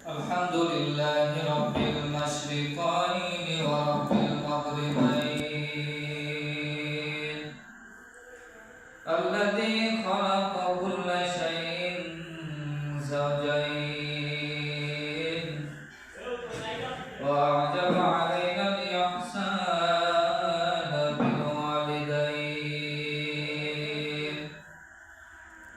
الحمد لله رب المشرقين ورب المغربين الذي خلق كل شيء زوجين وأوجب علينا الإحسان بالوالدين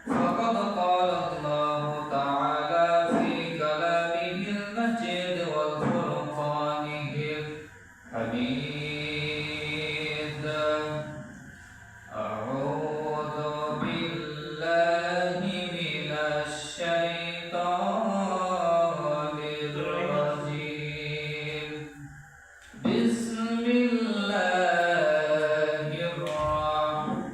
فقد قال الله تعالى في كلامه المجيد والفرقانه الحميد أعوذ بالله من الشيطان الرجيم بسم الله الرحمن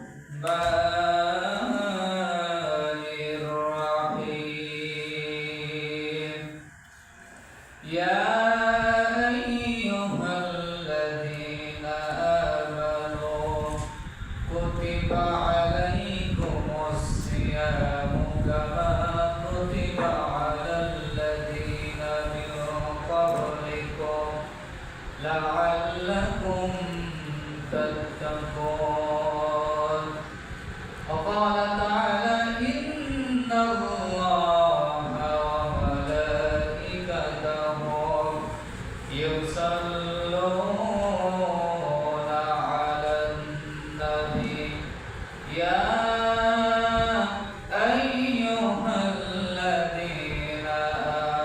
الرحيم يا أيها الذين آمنوا كتب عليكم الصيام كما كتب على الذين من قبلكم لعلكم تتقون وقال تعالى إن الله وملائكته يصلون على النبي يا أيها الذين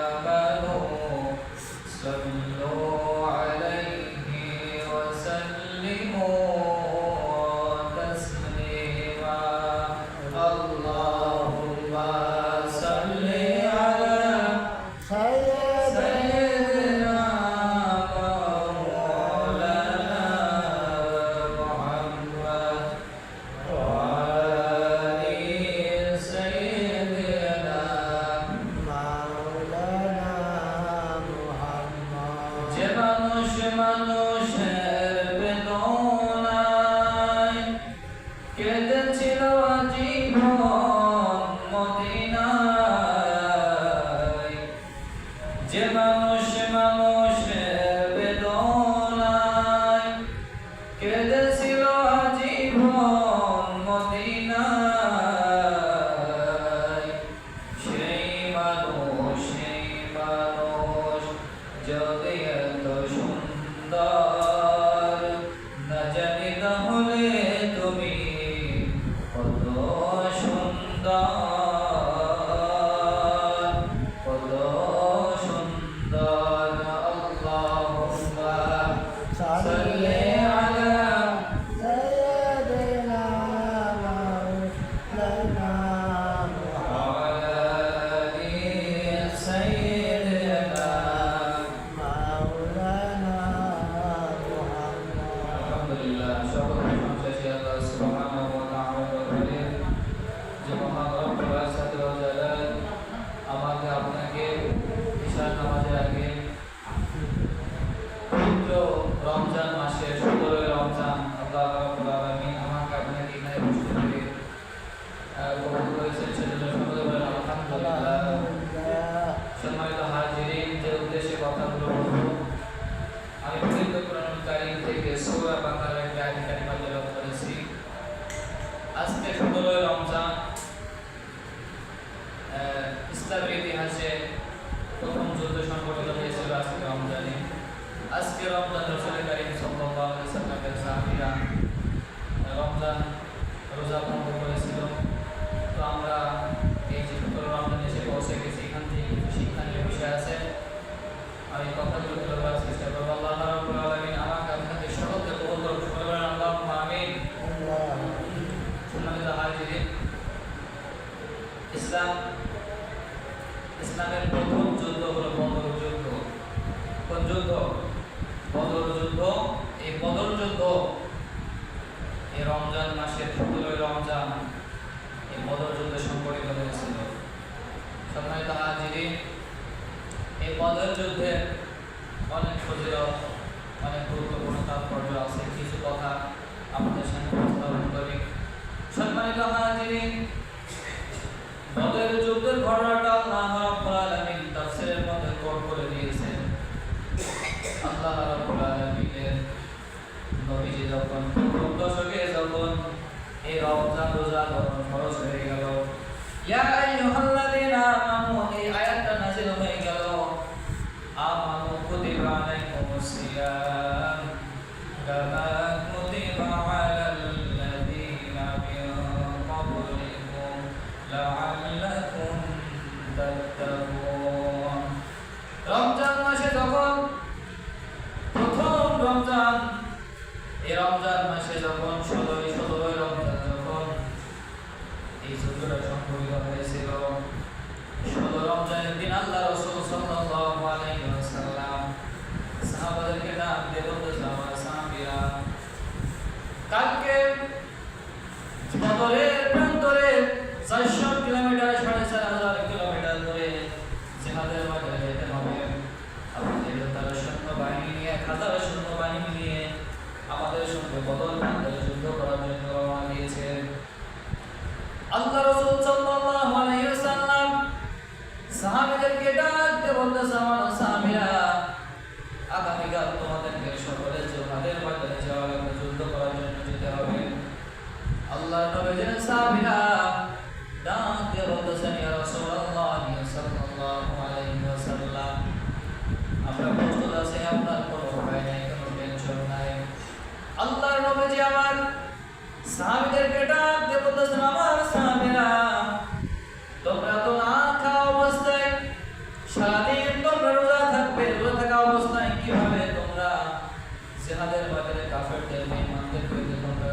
آمنوا صلوا عليه وسلموا تسليما اللهم صل على سيدنا مولانا محمد وعلى آل سيدنا যে মানুষ মানুষের বেদনায় কেঁদেছিল আজীবন মদিনায় যে মানুষ মানুষের বেদনায় কেঁদেছিল আজীবন মদিনায় সেই মানুষ যদি এত সুন্দর না জানি তাহলে তুমি কত সুন্দর কত সুন্দর আল্লাহুম্মা সাল্লি আলা وعلى آل سيدنا আলহামদুলিল্লাহ সকল প্রশংসা সে আল্লাহ সুবহানাহু ওয়া তাআলার বলেন যে মহান রব্বুল ইজ্জতি ওয়াল জালাল আমাকে আপনাকে ঈশার নামাজের আগে পবিত্র রমজান মাসের ১৭ রমজান আল্লাহ রাব্বুল আলামিন আমাকে আপনাকে এখানে বসে থেকে কবুল করেছেন সেজন্য সকলে বলেন আলহামদুলিল্লাহ। সম্মানিত হাজিরিন, যে উদ্দেশ্যে কথাগুলো বলবো আমি পবিত্র কোরআনুল কারীম থেকে সূরা বাকারার একটি আয়াত কারিমা তেলাওয়াত করেছি। আজকে ১৭ রমজান ইসলামের ইতিহাসে প্রথম যুদ্ধ সংঘটিত হয়েছিল আজকে রমজানে। আজকে রমজান রাসূল কারীম সাল্লাল্লাহু আলাইহি ওয়াসাল্লামের সাহাবীরা রমজান রোজা ভঙ্গ করেছিল। তো আমরা এই যে ১৭ রমজান এসে পৌঁছে গেছি, এখান থেকে কিছু শিক্ষণীয় বিষয় আছে, আমি কথাগুলো তুলে ধরার চেষ্টা করবো। আল্লাহ রাব্বুল আলামিন আমাকে আপনাদের সকলকে কবুল করুন, সকলে বলেন আল্লাহুম্মা আমিন। সম্মানিত হাজিরিন, ইসলামের প্রথম যুদ্ধ হলো বদর যুদ্ধ। কোন যুদ্ধ? বদর যুদ্ধ। এই বদর যুদ্ধ এই রমজান মাসের ১৭ রমজান এই বদর যুদ্ধ সংঘটিত হয়েছিল। সম্মানিত হাজিরিন, এই বদর যুদ্ধে অনেক ফজিলত, অনেক গুরুত্বপূর্ণ তাৎপর্য আছে। কিছু কথা আমাদের সামনে উপস্থাপন করি। সম্মানিত হাজিরিন, বদর যুদ্ধের ঘটনাটা আল্লাহ রাব্বুল আলামিন তাফসীরের মধ্যে বলতেছে আমার সাহাবীরা, আগামীকাল তোমাদেরকে সকলে জিহাদের ময়দানে যাওয়ার জন্য, যুদ্ধ করার জন্য যেতে হবে। আল্লাহর নবীর সাহাবীরা ডাক দিয়ে বলতেছেন, ইয়া রাসূলুল্লাহ সাল্লাল্লাহু আলাইহি ওয়াসাল্লাম, আমরা প্রস্তুত আছি, আপনার কোনো ভয় নাই, কোনো টেনশন নাই। আল্লাহর নবী আমার সাহাবীদেরকে ডাক দিয়ে বলতেছেন, আমার সাহাবীরা, তোমরা তো না খাওয়া অবস্থায় সারাদিন তোমরা রোজা থাকবে, রোজা থাকা অবস্থায় কিভাবে তোমরা জিহাদের ময়দানে কাফেরদের বেঈমানদের বিরুদ্ধে তোমরা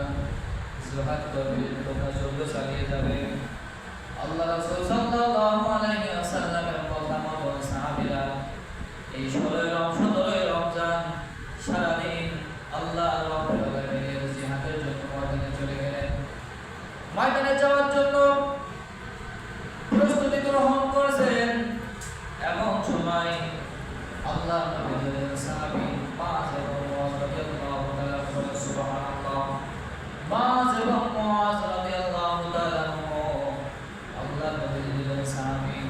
জিহাদ করবে, তোমরা যুদ্ধ চালিয়ে যাবে। আল্লাহ রাসূল সাল্লাল্লাহু আলাইহি ওয়াসাল্লামের কথা মতো সাহাবীরা এই 17 রমজান সারাদিন আল্লাহ রাব্বুল আলামিনের জিহাদের জন্য ময়দানে চলে গেলেন। ময়দানে যাওয়ার জন্য প্রস্তুতি গ্রহণ করেছেন। এমন সময় আল্লাহ নবীর সাহাবী মাআজ এবং মুআজ রাদিয়াল্লাহু তাআলা বলেন, সুবহানাল্লাহ। মাআজ এবং মুআজ রাদিয়াল্লাহু তাআলা আল্লাহ নবীর সাহাবী,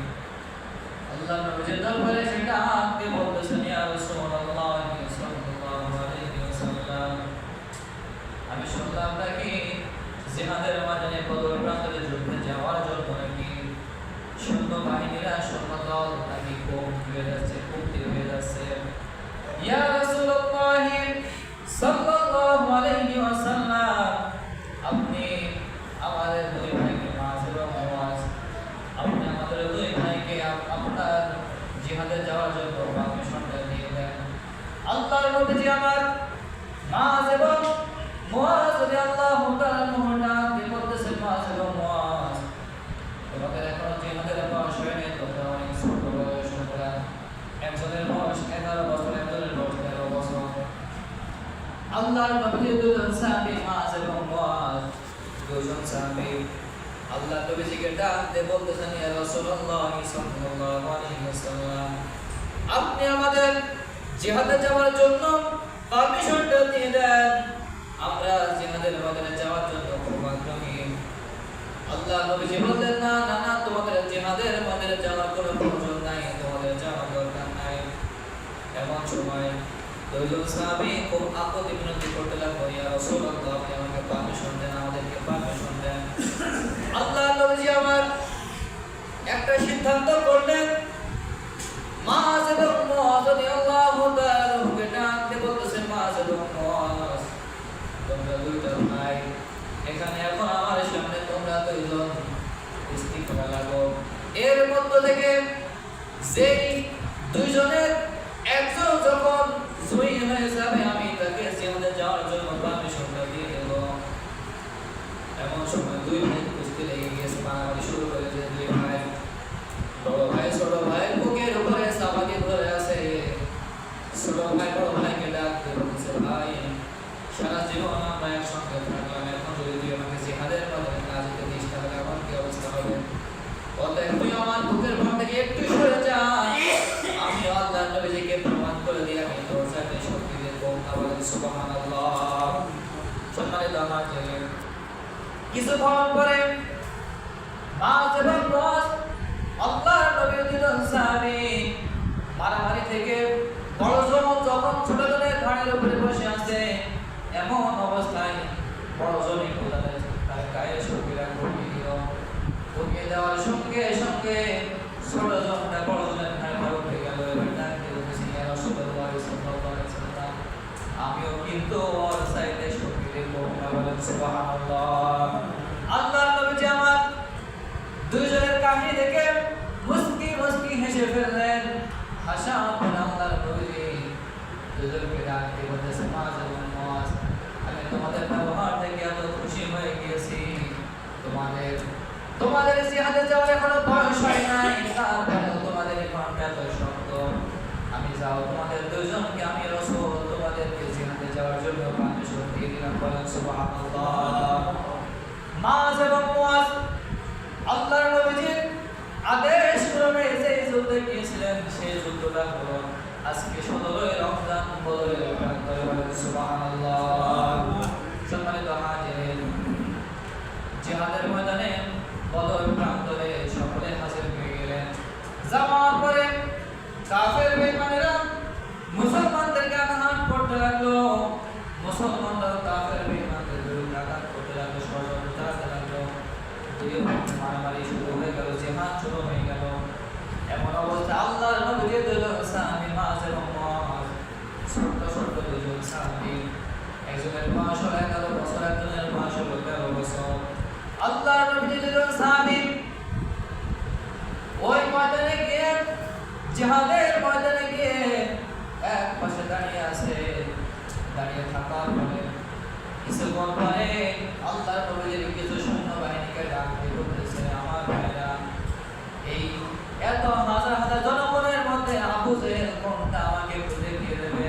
আল্লাহ নবীর দরবারে সেটা আগে বলতেছেন, ইয়া রাসূলুল্লাহ সাল্লাল্লাহু আলাইহি ওয়াসাল্লাম, আমি শুনলাম নাকি জিহাদের ময়দানে বদর প্রান্তরে যুদ্ধে যাওয়ার জন্য নাকি সৈন্যবাহিনীরা সৈন্যদল নাকি কমতি হয়ে যাচ্ছে। ইয়া রাসূলুল্লাহ সাল্লাল্লাহু আলাইহি ওয়াসাল্লাম, আপনি আমাদের দুই ভাইকে মাআজ এবং মুআজ, আপনি আমাদের দুই ভাইকে আপনার জিহাদে যাওয়ার জন্য পারমিশনটা দিয়ে দেন। আল্লাহর নবী আমার মাআজ এবং মুআজ রাদিয়াল্লাহু তাআলা ডাক দিয়ে বলতেছেন, মাআজ এবং মুআজ, তোমাদের এখনো জিহাদের বয়স হয়নি, তোমরা অনেক ছোট বয়স, তোমরা একজনের বয়স 11 বছর, একজনের বয়স 13 বছর। আল্লাহর নবীর দুজন সাহাবী মাআজ এবং মুআজ, দুজন সাহাবী আল্লাহর নবীকে ডাক দিয়ে বলতেছেন, ইয়া রাসূলুল্লাহ সাল্লাল্লাহু আলাইহি ওয়াসাল্লাম, আপনি আমাদের জিহাদে যাওয়ার জন্য পারমিশনটা দিয়ে দেন, আমরা জিহাদের ময়দানে যাওয়ার জন্য খুব আগ্রহী। আল্লাহ নবী বললেন, না না না, তোমাদের জিহাদের ময়দানে যাওয়ার কোনো প্রয়োজন নাই, তোমাদের যাওয়ার দরকার নাই। এমন সময় দুইজন সাহাবী খুব আপত্তি বিনতি করতে লাগলো, ইয়া রাসূলুল্লাহ, আপনি আমাকে পারমিশন দেন, আমাদেরকে পারমিশন দেন। আল্লাহ নবী আমার একটা সিদ্ধান্ত করলেন। মাআজ এবং মুআজ রাদিয়াল্লাহু তাআলা ডাক দিয়ে বলতেছেন, মাআজ এবং মুআজ, তোমরা দুইটা ভাই, এখানে এখন আমার সামনে তোমরা দুইজন কুস্তি করা লাগো। এর মধ্য থেকে যেই দুইজনের একজন যখন জয়ী হয়ে যাবে, আমি তাকে জিহাদে যাওয়ার জন্য পারমিশনটা দিয়ে দেব। এমন সময় দুই ভাই কুস্তি লেগে গিয়েছে, মারামারি শুরু করেছে। দুই ভাই, বড় ভাই ছোট ভাই বুকের উপরে চাপাতি ধরে আছে। ছোট ভাই বড় ভাইকে ডাক দিয়ে বলছে, ভাই, সারা জীবন আমরা একসঙ্গে থাকলাম, এখন যদি তুই আমাকে জিহাদের ময়দানে না যেতে দিস, তাহলে আমার কি অবস্থা হবে? অতএব তুই আমার বুকের উপর থেকে একটু সরে যা, আমি আল্লাহর নবীকে প্রমাণ করে দিই আমি তোর সাথে শক্তি দেব। বলেন সুবহানাল্লাহ। সম্মানিত আমার কিছুক্ষণ পরে মাআজ এবং মুআজ আল্লাহর নবীর দুজন সাহাবী মারামারি থেকে বড়জন যখন ছোটজনের ঘাড়ের উপরে বসে আছে, এমন অবস্থায় বড়জনই তার গায়ে শরীরা ঢুকিয়ে দেওয়ার সঙ্গে সঙ্গে ছোটজনটা বড়জনের ঘাড়ে উঠে গেল। এবার ডাক দিয়ে বলতেছে, ইয়া রাসূলুল্লাহ সাল্লাল্লাহু আলাইহি ওয়াসাল্লাম, আমিও কিন্তু ওর সাইডে শক্তি দেব। বলেন সুবহানাল্লাহ। আল্লাহর নবী আমার দুইজনের কাহিনী দেখে মুস্কি মুস্কি হেসে ফেললেন। হাসা পরে আল্লাহর নবী দুইজনকে ডাক দিয়ে বলতেছে, মাআজ এবং মুআজ, আমি তোমাদের ব্যবহার থেকে এত খুশি হয়ে গিয়েছি। তোমাদের জিহাদে যাওয়ার এখনো বয়স হয় নাই, তারপরেও তোমাদের ইমানটা এত শক্ত। আমি যাও, তোমাদের দুইজনকে আমি রাসূল তোমাদেরকে জিহাদে যাওয়ার জন্য পারমিশন দিয়ে দিলাম। বলেন সুবহানাল্লাহ। মাআজ এবং মুআজ আল্লাহর নবীর আদেশ ক্রমে যে যুদ্ধে গিয়েছিলেন, সেই যুদ্ধটা হলো আজকে 17 রমজান বদরের প্রান্তরে। বলেন সুবহানাল্লাহ। সম্মানিত হাজিরিন, জিহাদের ময়দানে বদর প্রান্তরে সকলে হাজির হয়ে গেলেন। যাওয়ার পরে কাফের বেঈমানেরা মুসলমানদেরকে আঘাত করতে লাগলো, মুসলমানরা কাফের বেঈমানদের বিরুদ্ধে আঘাত করতে লাগলো, ষড়যন্ত্র চালাতে লাগলো। দুই পক্ষে মারামারি শুরু হয়ে গেল, জিহাদ শুরু হয়ে গেল। এমন অবস্থা আল্লাহর নবী দুজন সাহাবী মাঝ এবং মুআজ, ছোট্ট ছোট্ট দুজন সাহাবী, একজনের বয়স হলো 11 বছর, একজনের বয়স হলো 13 বছর। আল্লাহর নবী দুজন সাহাবী ওই ময়দানে গিয়ে, জিহাদের ময়দানে গিয়ে এক পাশে দাঁড়িয়ে আছে। দাঁড়িয়ে থাকার পরে কিছুক্ষণ পরে আল্লাহর নবীর কিছু সৈন্যবাহিনীকে ডাক দিয়ে বলতেছে, আমার ভাইরা, এই এত হাজার হাজার জনগণের মধ্যে আবু জেহেল কোনটা আমাকে খুঁজে দিয়ে দেবে?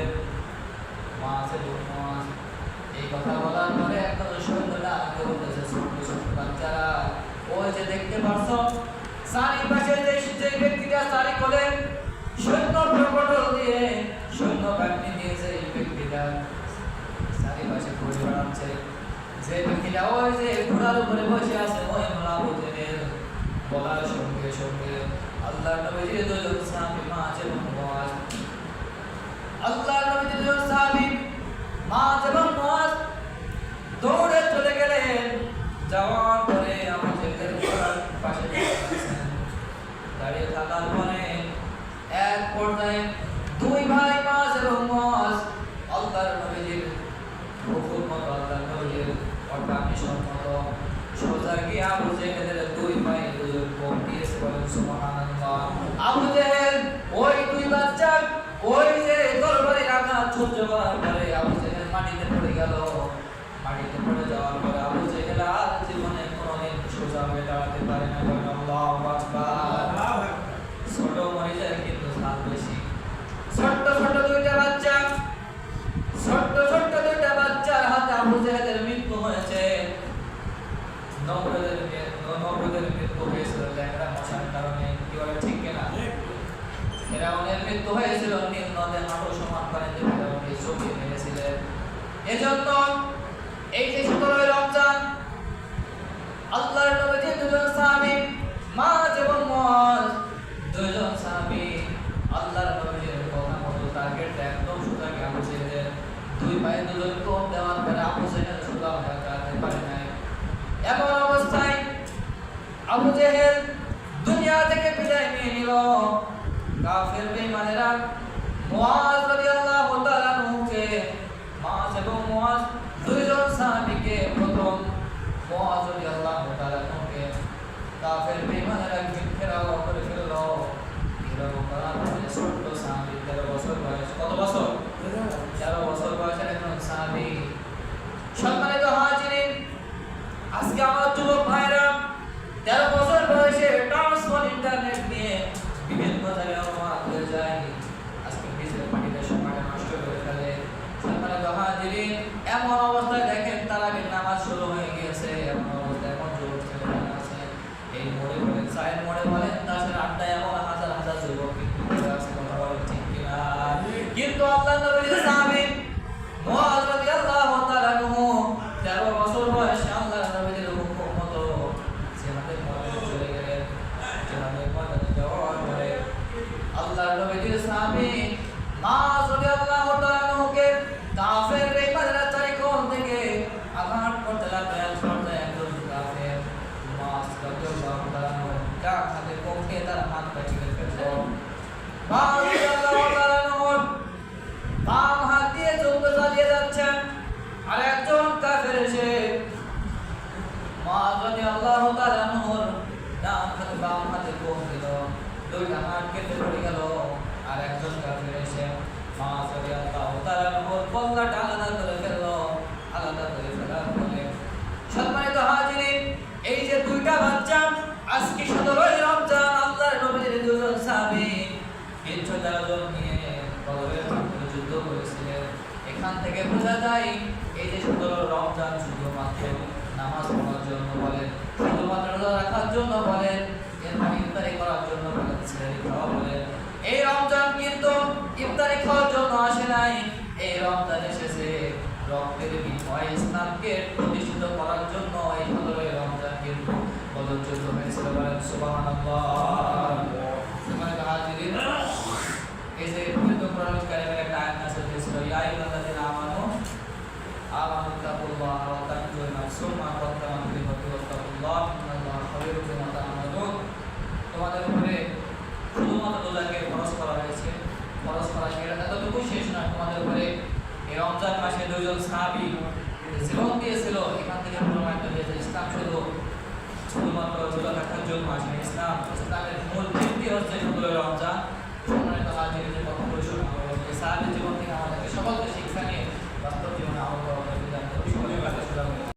এই কথা বলার পরে একটা সৈন্যরা আগে বলতেছে, ছোট্ট ছোট্ট বাচ্চারা, ওই যে দেখতে পারছো চারিপাশে যে ব্যক্তিটা চারি করে সৈন্য প্রকটল দিয়ে, সৈন্য বাহিনী দিয়েছে, এই ব্যক্তিটা চারিপাশে ঘুরে বেড়াচ্ছে। যে ব্যক্তিটা ওই যে ঘোড়ার উপরে বসে আছে, ওই আবু জেহেল বলার সঙ্গে সঙ্গে আল্লাহর নবীর দুজন সাহাবী মাঝ এবং মুআজ, আল্লাহর নবীর দুজন সাহাবী মাঝ এবং মুআজ দৌড়ে চলে গেলেন। যাওয়ার পরে আবু জেহেলের ঘোড়ার পাশে দাঁড়িয়ে থাকার পরে এক পর্যায়ে দুই ভাই মাঝ এবং মুআজ আল্লাহর নবীর হুকুম মতো, আল্লাহর নবীর পারমিশন মতো সোজা গিয়ে আবু জেহেলের দুই ভাই দুজন কোপ দিয়েছে, বলেন সুবহানাল্লাহ। আবু জেহেল ওই দুই বাচ্চার ওই যে তরবারির আঘাত সহ্য করার পরে আবু জেহেল মাটিতে পড়ে গেল। মাটিতে পড়ে যাওয়ার পরে আবু জেহেল আর জীবনে কোনোদিন সোজা হয়ে দাঁড়াতে পারে না, বলেন আল্লাহু আকবার। ছোট মরিচের কিন্তু ঝাল বেশি। ছোট্ট ছোট্ট দুইটা বাচ্চা, ছোট্ট ছোট্ট দুইটা বাচ্চার হাতে আবু জেহেলের মৃত্যু হয়েছে। নমরুদের মৃত্যু হয়েছিল ল্যাংড়া মশার কারণে, কি বলে ঠিক কিনা? ফেরাউনের মৃত্যু হয়েছিল নীল নদে হাঁটু সমান পানিতে ফেরাউনকে চুবিয়ে মেরেছিলেন। এজন্য এই যে 17 রমজান আল্লাহর নবী দুজন সাহাবী মাঝ এবং মুআজ দুজন সাহাবী আল্লাহর নবীর কথা মতো টার্গেট একদম সোজা গিয়ে আবু জেহেলের দুই ভাই দুজন কোপ দেওয়ার পরে আবু জেহেল সোজা হয়ে দাঁড়াতে পারে নাই। এমন অবস্থায় আবু জেহেল দুনিয়া থেকে বিদায় নিয়ে নিল। কাফের বেঈমানেরা মুআজ রাদিয়াল্লাহু তাআলা আনহুকে, মুআজ এবং মুআজ দুইজন সাহাবীকে প্রথম মুআজ রাদিয়াল্লাহু তাআলা আনহুকে কাফের বেঈমানেরা ঘেরাও করে ফেলল। ঘেরাও করার পরে ছোট্ট সাহাবী 13 বছর বয়স, কত বছর? 13 বছর বয়সের একজন সাহাবী। সম্মানিত হাজিরিন, আজকে আমার যুবক ভাইরা 13 বছর বয়সে ট্রান্সফার ইন্টারনেট নিয়ে বিভিন্ন জায়গায় অনুমান হয়ে যায়। আজকে ডিজিটাল পার্টিতে সময়টা নষ্ট করে ফেলে। সম্মানিত হাজিরিন, এমন অবস্থায় দেখেন তারাবির নামাজ শুরু হয়ে গিয়েছে। এমন অবস্থায় এখন যুবক ছেলেমেয়েরা আছে এই মোড়ে বলেন, চায়ের মোড়ে বলেন, তাদের আড্ডায় এমন হাজার হাজার যুবক কিন্তু আছে, কথা বলেন ঠিক কিনা? কিন্তু আল্লাহর নবীর সাহাবী মুআজ রাদিয়াল্লাহু তাআলা আনহু 13 বছর বয়সে আল্লাহর নবীর হুকুম মতো জিহাদের ময়দানে চলে গেলেন। জিহাদের ময়দানে যাওয়ার পরে আল্লাহর নবীর সাহাবী মুআজ রাদিয়াল্লাহু তাআলা আনহুকে কাফের বেঈমানরা চারিকোণ থেকে আঘাত করতে লাগলো। একজন কাফের মুআজ রাদিয়াল্লাহু তাআলা আনহু ডাক হাতে পক্ষে তার হাত কেটে ফেলল। মুআজ রাদিয়াল্লাহু তাআলা আনহু বাম হাত দিয়ে যুদ্ধ চালিয়ে যাচ্ছেন, আর একজন কাফের এসে মুআজ রাদিয়াল্লাহু তাআলা আনহুর ডান হাতে বাম হাতে কোপ দিল, দুইটা হাত কেটে পড়ে গেল। আর একজন কাফের এসে মুআজ রাদিয়াল্লাহু তাআলা আনহুর কল্লাটা আলাদা করে ফেলল। আলাদা করে ফেলার ফলে সম্মানিত হাজিরিন, এই যে দুইটা বাচ্চা আজকে 17 রমজান আল্লাহর নবীর দুজন সাহাবী 313 জন নিয়ে বদরের মাঠে যুদ্ধ করেছিলেন। এখান থেকে বোঝা যায় এই যে 17 রমজান শুধুমাত্র নামাজ পড়ার জন্য বলেন, শুধুমাত্র রোজা রাখার জন্য বলেন, এরপর ইফতারি করার জন্য বলেন, সেহরি খাওয়া বলেন, এই রমজান কিন্তু ইফতারি খাওয়ার জন্য আসে নাই। এই রমজান এসেছে রক্তের বিনিময়ে ইসলামকে প্রতিষ্ঠিত করার জন্য। এই 17 রমজান কিন্তু বদর যুদ্ধ হয়েছিল, বলেন সুবহানাল্লাহ। সম্মানিত হাজিরিন, এই যে পবিত্র কোরআন কারীমের একটা আয়াত নাযিল হয়েছিল, ইয়া আইয়ুহাল্লাযীনা আমানুত্তাকুল্লাহ ওয়া তানজুর নাফসুম মা কদ্দামাত লিগাদিন ওয়াত্তাকুল্লাহ ইন্নাল্লাহা খাবীরুম বিমা তা'মালুন। তোমাদের উপরে শুধুমাত্র রোজাকে ফরজ করা হয়েছে, ফরজ করা এটা এতটুকুই শেষ নয়, তোমাদের উপরে এই রমজান মাসে দুইজন সাহাবী জীবন দিয়েছিল। এখান থেকে প্রমাণিত হয়েছে ইসলাম শুধুমাত্র রোজা রাখার জন্য আসে। ইসলামের মূল ভিত্তি হচ্ছে শুধু রমজান। সম্মানিত হাজির, যে কথা বলে শোনা হলো, এই সাহাবী